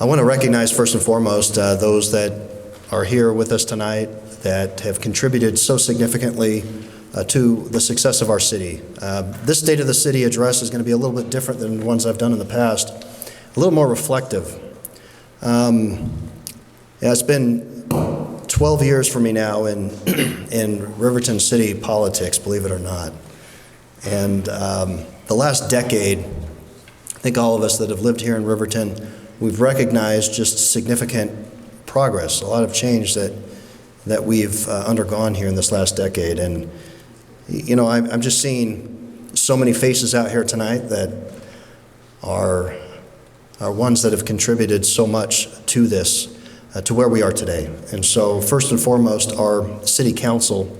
I want to recognize first and foremost those that are here with us tonight that have contributed so significantly to the success of our city. This State of the City address is going to be a little bit different than the ones I've done in the past, a little more reflective. It's been 12 years for me now in Riverton City politics, believe it or not. And the last decade, I think all of us that have lived here in Riverton, we've recognized just significant progress, a lot of change that we've undergone here in this last decade. And, you know, I'm just seeing so many faces out here tonight that are ones that have contributed so much to this, to where we are today. And so first and foremost, our city council,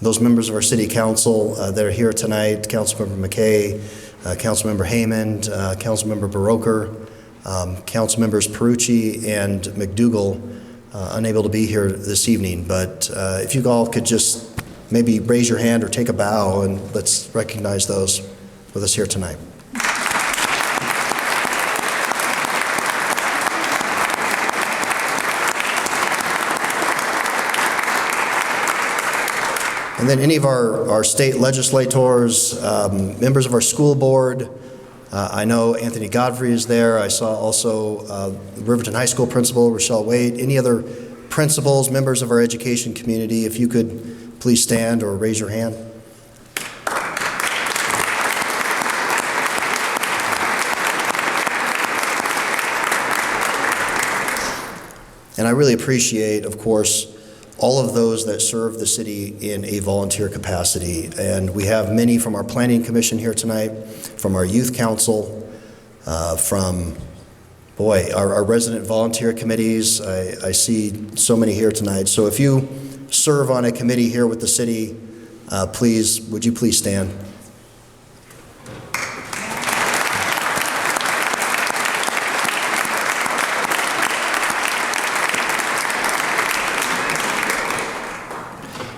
those members of our city council that are here tonight, Councilmember McKay, Councilmember Haymond, Councilmember Baroker, Councilmembers Perucci and McDougall, unable to be here this evening. But if you all could just maybe raise your hand or take a bow, and let's recognize those with us here tonight. And then any of our state legislators, members of our school board. I know Anthony Godfrey is there. I saw also Riverton High School principal, Rochelle Wade. Any other principals, members of our education community, if you could please stand or raise your hand. And I really appreciate, of course, all of those that serve the city in a volunteer capacity. And we have many from our planning commission here tonight, from our youth council, from, our resident volunteer committees. I see so many here tonight. So if you serve on a committee here with the city, would you please stand?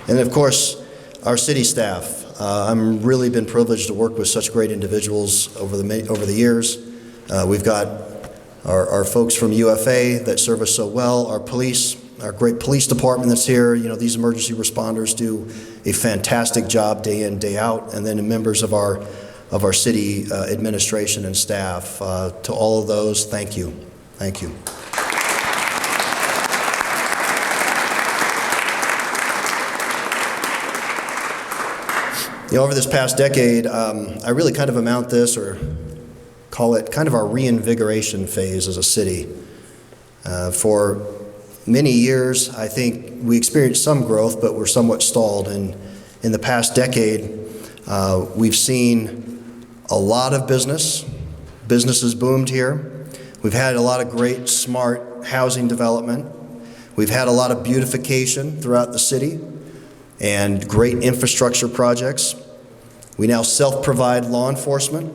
And of course, our city staff. I'm really been privileged to work with such great individuals over the years. We've got our folks from UFA that serve us so well, our police, our great police department that's here. You know, these emergency responders do a fantastic job day in, day out. And then the members of our city administration and staff. To all of those, thank you. Thank you. You know, over this past decade, I really kind of amount this, or call it kind of our reinvigoration phase as a city. For many years, I think we experienced some growth, but we're somewhat stalled. And in the past decade, we've seen a lot of business. Businesses boomed here. We've had a lot of great, smart housing development. We've had a lot of beautification throughout the city and great infrastructure projects. We now self-provide law enforcement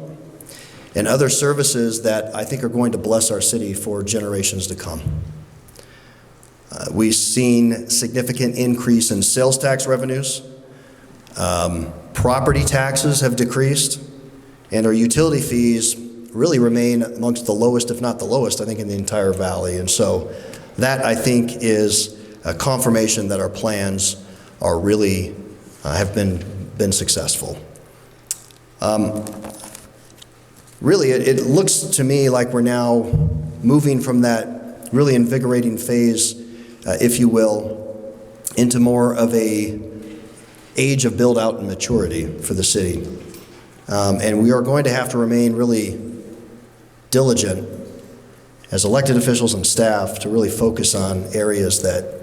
and other services that I think are going to bless our city for generations to come. We've seen significant increase in sales tax revenues. Property taxes have decreased, and our utility fees really remain amongst the lowest, if not the lowest, I think, in the entire valley. And so that, I think, is a confirmation that our plans are really have been successful. Really, it looks to me like we're now moving from that really invigorating phase, if you will, into more of a age of build out and maturity for the city. And we are going to have to remain really diligent as elected officials and staff to really focus on areas that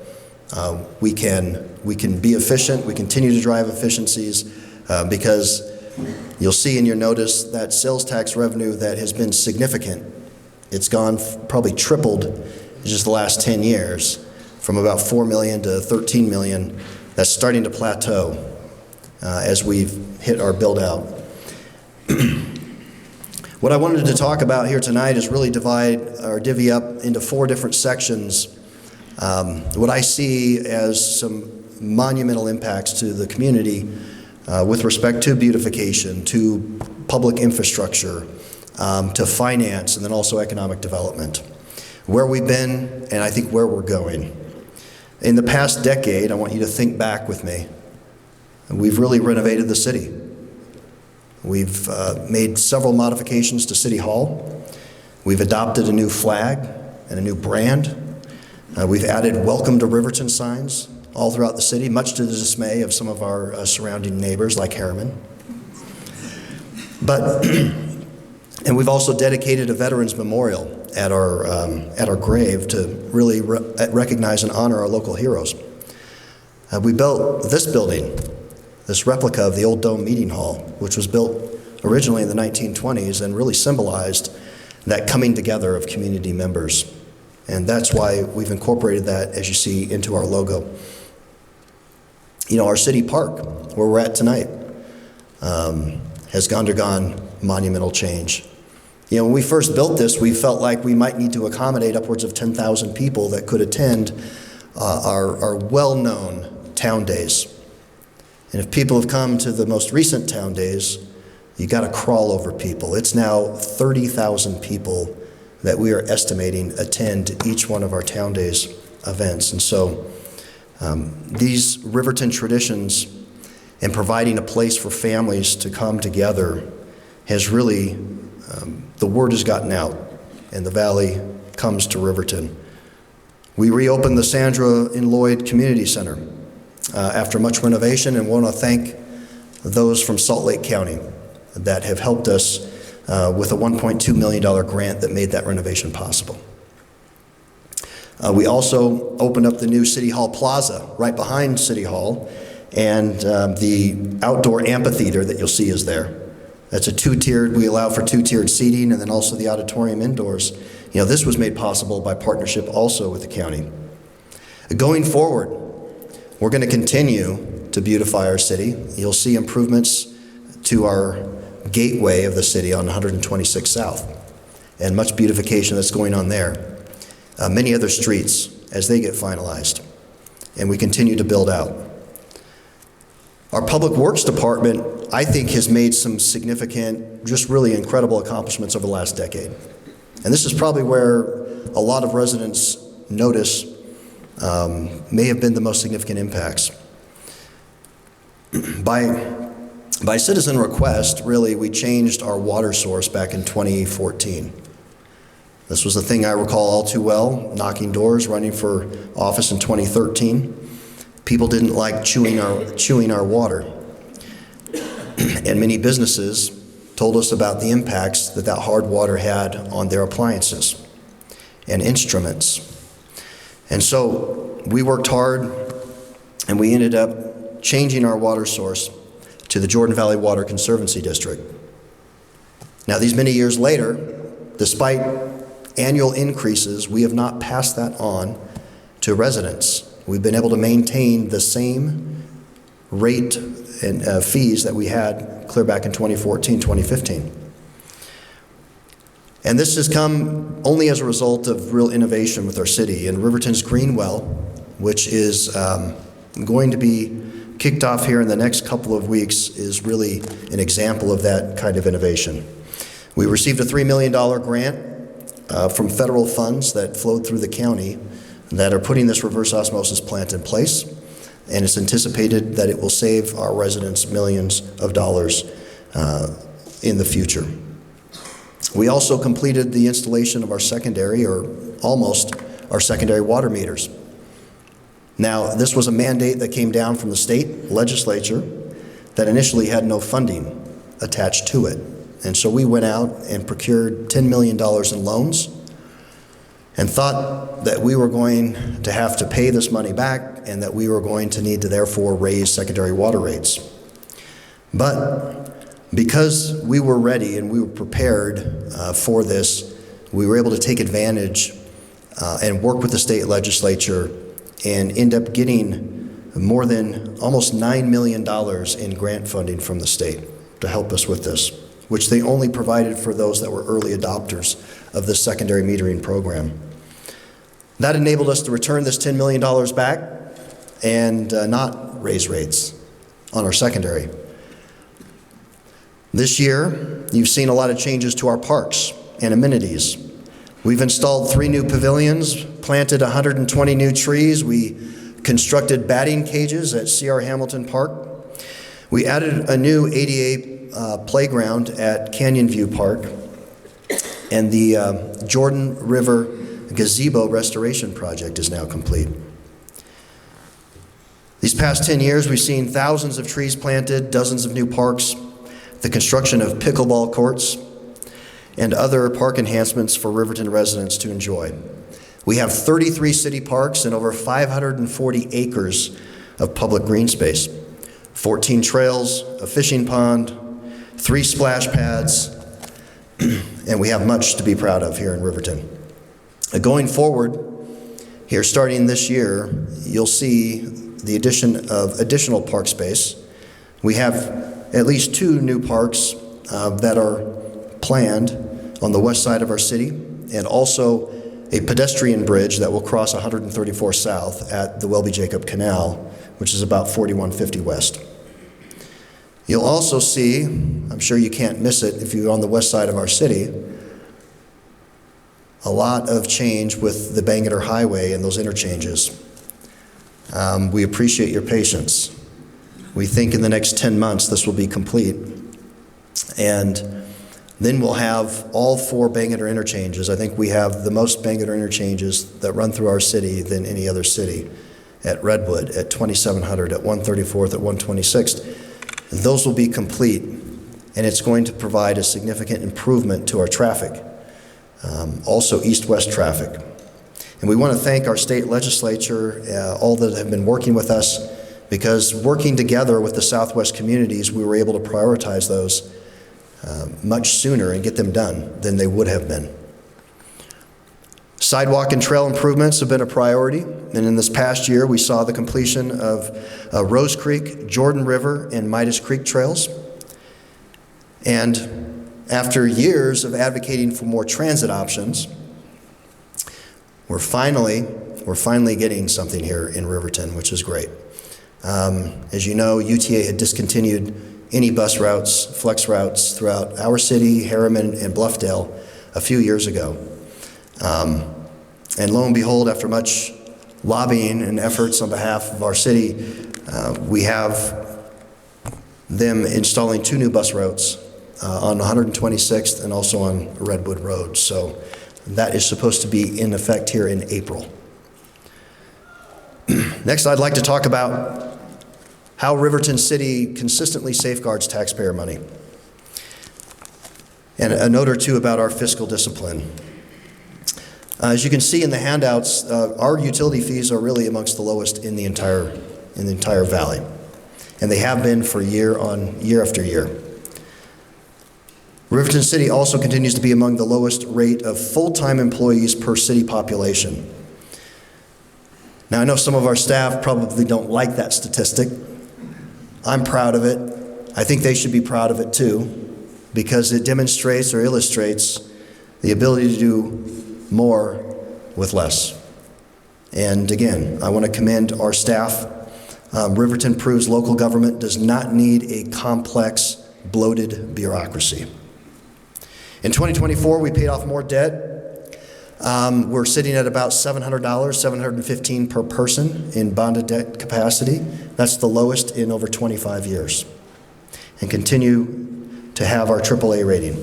we can be efficient, we continue to drive efficiencies, because you'll see in your notice that sales tax revenue that has been significant. It's gone, probably tripled in just the last 10 years, from about 4 million to 13 million. That's starting to plateau as we've hit our build out. What I wanted to talk about here tonight is really divvy up into 4 different sections. What I see as some monumental impacts to the community with respect to beautification, to public infrastructure, to finance, and then also economic development. Where we've been, and I think where we're going. In the past decade, I want you to think back with me. We've really renovated the city. We've made several modifications to City Hall. We've adopted a new flag and a new brand. We've added "Welcome to Riverton" signs all throughout the city, much to the dismay of some of our surrounding neighbors like Harriman. And we've also dedicated a Veterans Memorial at our grave to really recognize and honor our local heroes. We built this building, this replica of the old Dome Meeting Hall, which was built originally in the 1920s and really symbolized that coming together of community members. And that's why we've incorporated that, as you see, into our logo. You know, our city park, where we're at tonight, has undergone monumental change. You know, when we first built this, we felt like we might need to accommodate upwards of 10,000 people that could attend our well-known town days. And if people have come to the most recent town days, you got to crawl over people. It's now 30,000 people that we are estimating attend each one of our town days events. And so these Riverton traditions and providing a place for families to come together has really, the word has gotten out, and the Valley comes to Riverton. We reopened the Sandra and Lloyd Community Center after much renovation, and want to thank those from Salt Lake County that have helped us with a $1.2 million grant that made that renovation possible. We also opened up the new City Hall Plaza right behind City Hall, and the outdoor amphitheater that you'll see is there. That's a two-tiered, we allow for two-tiered seating, and then also the auditorium indoors. You know, this was made possible by partnership also with the county. Going forward, we're going to continue to beautify our city. You'll see improvements to our gateway of the city on 126 South, and much beautification that's going on there. Many other streets as they get finalized, and we continue to build out. Our Public Works Department, I think, has made some significant, just really incredible accomplishments over the last decade. And this is probably where a lot of residents notice may have been the most significant impacts. By citizen request, really, we changed our water source back in 2014. This was a thing I recall all too well, knocking doors, running for office in 2013. People didn't like chewing our water. And many businesses told us about the impacts that hard water had on their appliances and instruments. And so we worked hard, and we ended up changing our water source to the Jordan Valley Water Conservancy District. Now, these many years later, despite annual increases, we have not passed that on to residents. We've been able to maintain the same rate and fees that we had clear back in 2014, 2015. And this has come only as a result of real innovation with our city. And Riverton's Green Well, which is going to be kicked off here in the next couple of weeks, is really an example of that kind of innovation. We received a $3 million grant from federal funds that flowed through the county that are putting this reverse osmosis plant in place, and it's anticipated that it will save our residents millions of dollars in the future. We also completed the installation of our secondary, or almost our secondary water meters. Now, this was a mandate that came down from the state legislature that initially had no funding attached to it. And so we went out and procured $10 million in loans and thought that we were going to have to pay this money back and that we were going to need to therefore raise secondary water rates. But because we were ready and we were prepared for this, we were able to take advantage and work with the state legislature and end up getting more than almost $9 million in grant funding from the state to help us with this, which they only provided for those that were early adopters of the secondary metering program. That enabled us to return this $10 million back and not raise rates on our secondary. This year, you've seen a lot of changes to our parks and amenities. We've installed 3 new pavilions, planted 120 new trees. We constructed batting cages at C.R. Hamilton Park. We added a new ADA playground at Canyon View Park. And the Jordan River Gazebo restoration project is now complete. These past 10 years, we've seen thousands of trees planted, dozens of new parks, the construction of pickleball courts, and other park enhancements for Riverton residents to enjoy. We have 33 city parks and over 540 acres of public green space, 14 trails, a fishing pond, 3 splash pads, and we have much to be proud of here in Riverton. Going forward, here starting this year, you'll see the addition of additional park space. We have at least 2 new parks that are planned on the west side of our city, and also a pedestrian bridge that will cross 134 South at the Welby-Jacob Canal, which is about 4150 West. You'll also see, I'm sure you can't miss it if you're on the west side of our city, a lot of change with the Bangor Highway and those interchanges. We appreciate your patience. We think in the next 10 months this will be complete. And then we'll have all 4 Bangor interchanges. I think we have the most Bangor interchanges that run through our city than any other city. At Redwood, at 2700, at 134th, at 126th. Those will be complete, and it's going to provide a significant improvement to our traffic, also east-west traffic. And we want to thank our state legislature, all that have been working with us, because working together with the Southwest communities, we were able to prioritize those much sooner and get them done than they would have been. Sidewalk and trail improvements have been a priority, and in this past year we saw the completion of Rose Creek, Jordan River, and Midas Creek trails. And after years of advocating for more transit options, we're finally getting something here in Riverton, which is great. As you know, UTA had discontinued any bus routes, flex routes throughout our city, Harriman, and Bluffdale a few years ago. And lo and behold, after much lobbying and efforts on behalf of our city, we have them installing 2 new bus routes on 126th and also on Redwood Road. So that is supposed to be in effect here in April. Next, I'd like to talk about how Riverton City consistently safeguards taxpayer money, and a note or two about our fiscal discipline. As you can see in the handouts, our utility fees are really amongst the lowest in the entire valley, and they have been for year after year. Riverton City also continues to be among the lowest rate of full-time employees per city population. Now, I know some of our staff probably don't like that statistic. I'm proud of it. I think they should be proud of it too, because it demonstrates or illustrates the ability to do more with less. And again, I want to commend our staff. Riverton proves local government does not need a complex, bloated bureaucracy. In 2024, we paid off more debt. We're sitting at about $700, $715 per person in bonded debt capacity. That's the lowest in over 25 years. And continue to have our AAA rating.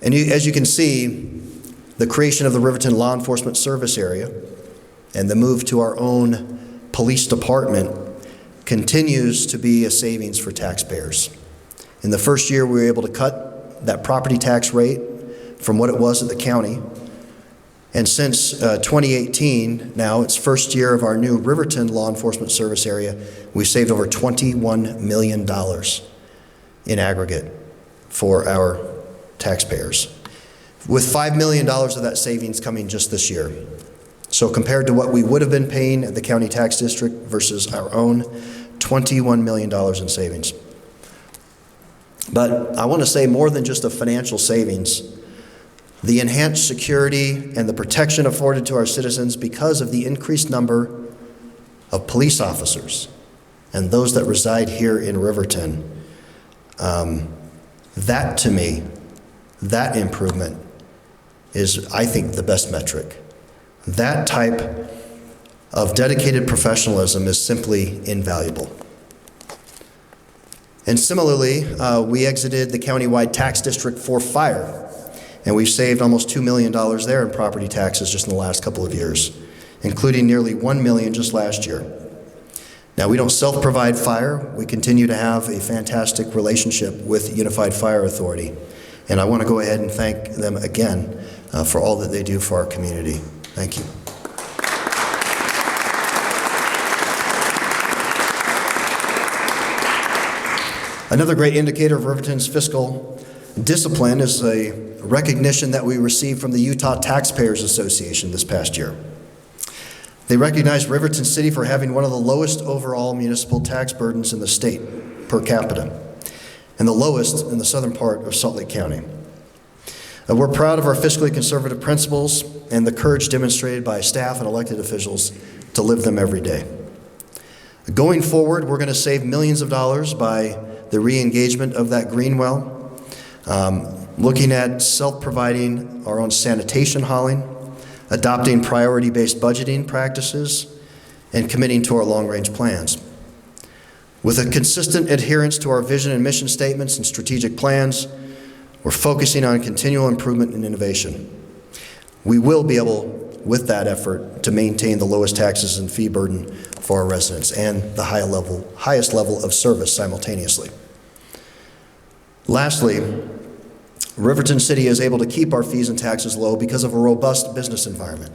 And as you can see, the creation of the Riverton Law Enforcement Service Area and the move to our own police department continues to be a savings for taxpayers. In the first year, we were able to cut that property tax rate from what it was at the county. And since 2018, now it's first year of our new Riverton Law Enforcement Service Area, we've saved over $21 million in aggregate for our taxpayers, with $5 million of that savings coming just this year. So compared to what we would have been paying at the county tax district versus our own, $21 million in savings. But I want to say more than just a financial savings. The enhanced security and the protection afforded to our citizens because of the increased number of police officers and those that reside here in Riverton That to me, that improvement is, I think, the best metric. That type of dedicated professionalism is simply invaluable. And similarly, we exited the countywide tax district for fire, and we've saved almost $2 million there in property taxes just in the last couple of years, including nearly $1 million just last year. Now, we don't self-provide fire. We continue to have a fantastic relationship with Unified Fire Authority, and I want to go ahead and thank them again for all that they do for our community. Thank you. Another great indicator of Riverton's fiscal discipline is a recognition that we received from the Utah Taxpayers Association this past year. They recognized Riverton City for having one of the lowest overall municipal tax burdens in the state per capita, and the lowest in the southern part of Salt Lake County. We're proud of our fiscally conservative principles and the courage demonstrated by staff and elected officials to live them every day. Going forward, we're going to save millions of dollars by the re-engagement of that green well, looking at self-providing our own sanitation hauling, adopting priority-based budgeting practices, and committing to our long-range plans. With a consistent adherence to our vision and mission statements and strategic plans, we're focusing on continual improvement and innovation. We will be able, with that effort, to maintain the lowest taxes and fee burden for our residents and the highest level of service simultaneously. Lastly, Riverton City is able to keep our fees and taxes low because of a robust business environment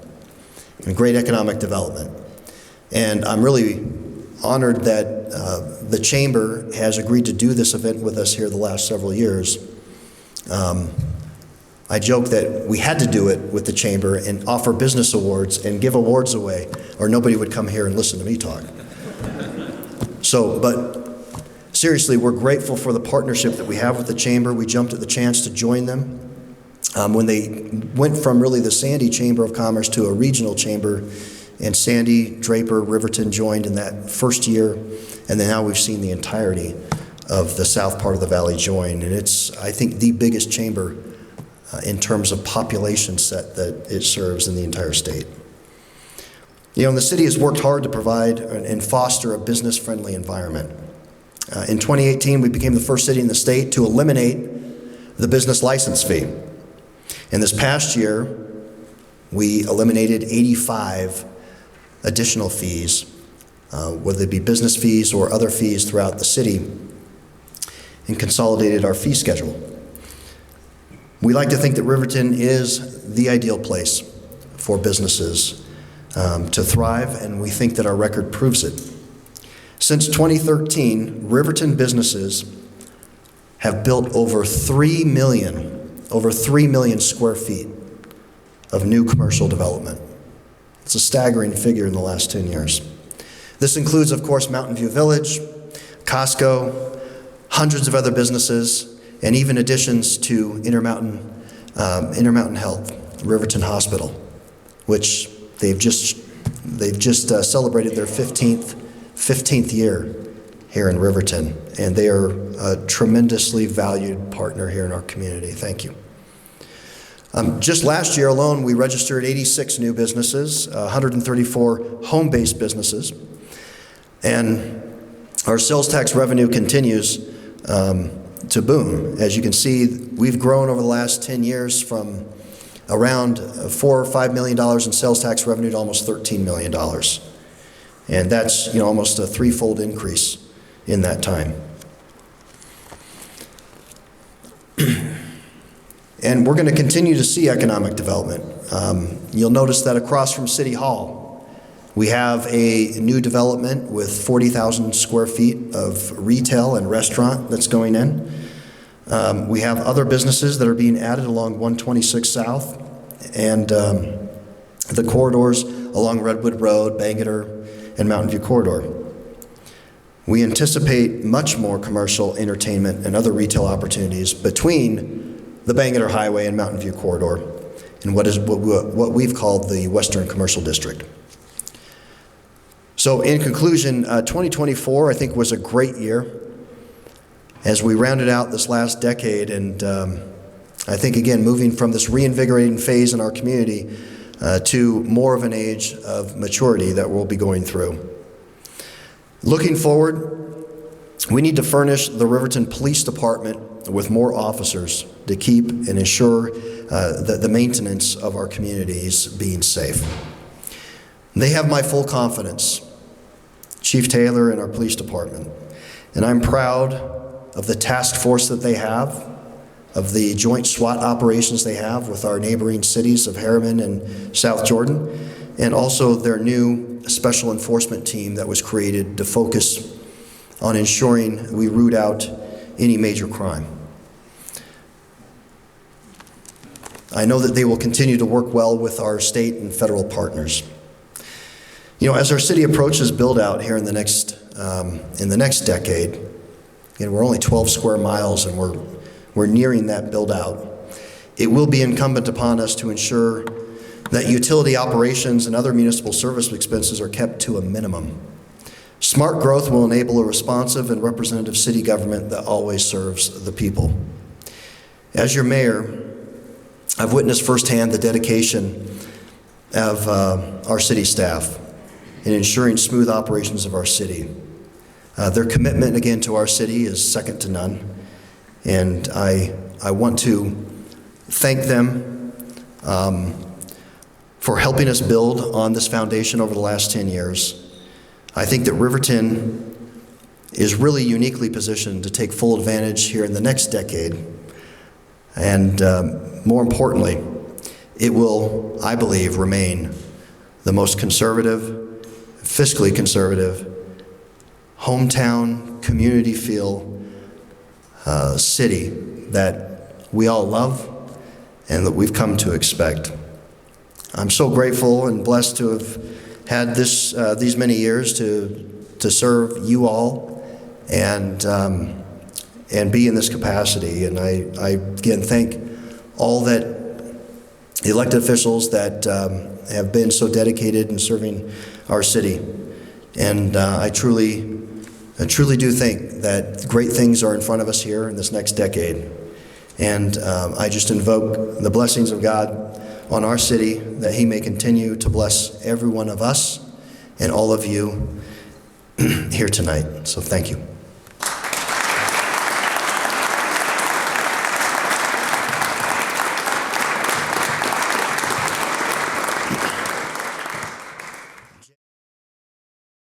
and great economic development. And I'm really honored that the Chamber has agreed to do this event with us here the last several years. I joke that we had to do it with the Chamber and offer business awards and give awards away, or nobody would come here and listen to me talk. But seriously, we're grateful for the partnership that we have with the Chamber. We jumped at the chance to join them. When they went from really the Sandy Chamber of Commerce to a regional chamber, and Sandy, Draper, Riverton joined in that first year, and then now we've seen the entirety of the south part of the valley join. And it's, I think, the biggest chamber in terms of population set that it serves in the entire state. You know, and the city has worked hard to provide and foster a business-friendly environment. In 2018, we became the first city in the state to eliminate the business license fee. And this past year, we eliminated 85 additional fees, whether it be business fees or other fees throughout the city, and consolidated our fee schedule. We like to think that Riverton is the ideal place for businesses to thrive, and we think that our record proves it. Since 2013, Riverton businesses have built over 3 million square feet of new commercial development. It's a staggering figure in the last 10 years. This includes, of course, Mountain View Village, Costco, hundreds of other businesses, and even additions to Intermountain Health, Riverton Hospital, which they've just celebrated their 15th year here in Riverton, and they are a tremendously valued partner here in our community. Thank you. Just last year alone, we registered 86 new businesses, 134 home-based businesses, and our sales tax revenue continues to boom. As you can see, we've grown over the last 10 years from around $4 or $5 million in sales tax revenue to almost $13 million. And that's, almost a threefold increase in that time. And we're going to continue to see economic development. You'll notice that across from City Hall, we have a new development with 40,000 square feet of retail and restaurant that's going in. We have other businesses that are being added along 126 South and the corridors along Redwood Road, Bangerter, and Mountain View Corridor. We anticipate much more commercial, entertainment, and other retail opportunities between the Bangerter Highway and Mountain View Corridor in what we've called the Western Commercial District. So in conclusion, 2024, I think, was a great year. as we rounded out this last decade, and I think, again, moving from this reinvigorating phase in our community to more of an age of maturity that we'll be going through. Looking forward, we need to furnish the Riverton Police Department with more officers to keep and ensure the maintenance of our communities being safe. They have my full confidence, Chief Taylor and our police department, and I'm proud of the task force that they have, of the joint SWAT operations they have with our neighboring cities of Harriman and South Jordan, and also their new special enforcement team that was created to focus on ensuring we root out any major crime. I know that they will continue to work well with our state and federal partners. You know, as our city approaches build-out here in the next decade, you know, we're only 12 square miles and we're nearing that build-out. It will be incumbent upon us to ensure that utility operations and other municipal service expenses are kept to a minimum. Smart growth will enable a responsive and representative city government that always serves the people. As your mayor, I've witnessed firsthand the dedication of our city staff in ensuring smooth operations of our city. Their commitment, again, to our city is second to none, and I want to thank them for helping us build on this foundation over the last 10 years. I think that Riverton is really uniquely positioned to take full advantage here in the next decade. And more importantly, it will, I believe, remain the most conservative, fiscally conservative, hometown, community feel city that we all love and that we've come to expect. I'm so grateful and blessed to have had these many years to serve you all and be in this capacity. And I again thank all that elected officials that have been so dedicated in serving our city. And I truly do think that great things are in front of us here in this next decade. And I just invoke the blessings of God on our city, that He may continue to bless every one of us and all of you here tonight. So thank you.